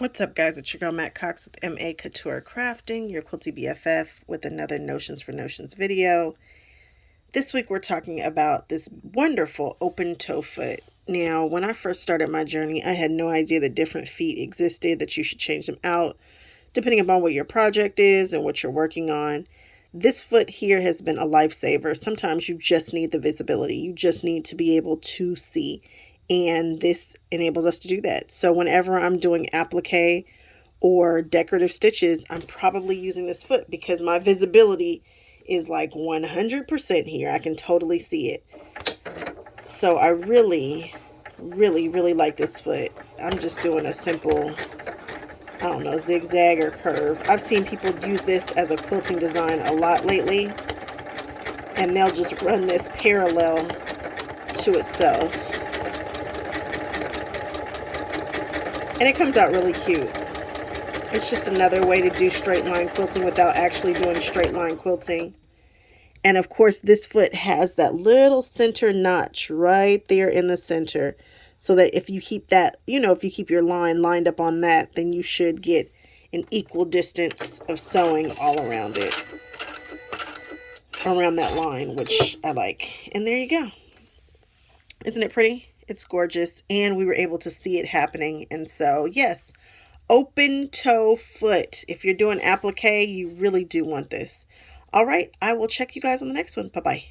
What's up, guys? It's your girl Matt Cox with Maccouture Crafting, your quilty BFF, with another Notions for Notions video. This week we're talking about this wonderful open toe foot. Now, when I first started my journey, I had no idea that different feet existed, that you should change them out depending upon what your project is and what you're working on. This foot here has been a lifesaver. Sometimes you just need the visibility. You just need to be able to see. And this enables us to do that. So whenever I'm doing applique or decorative stitches, I'm probably using this foot because my visibility is like 100% here. I can totally see it. So I really like this foot. I'm just doing a simple, I don't know, zigzag or curve. I've seen people use this as a quilting design a lot lately, and they'll just run this parallel to itself. And it comes out really cute. It's just another way to do straight line quilting without actually doing straight line quilting. And of course, this foot has that little center notch right there in the center. So that if you keep that, if you keep your line lined up on that, then you should get an equal distance of sewing all around it. Around that line, which I like. And there you go. Isn't it pretty? It's gorgeous, and we were able to see it happening. And so, yes, open toe foot. If you're doing applique, you really do want this. All right, I will check you guys on the next one. Bye-bye.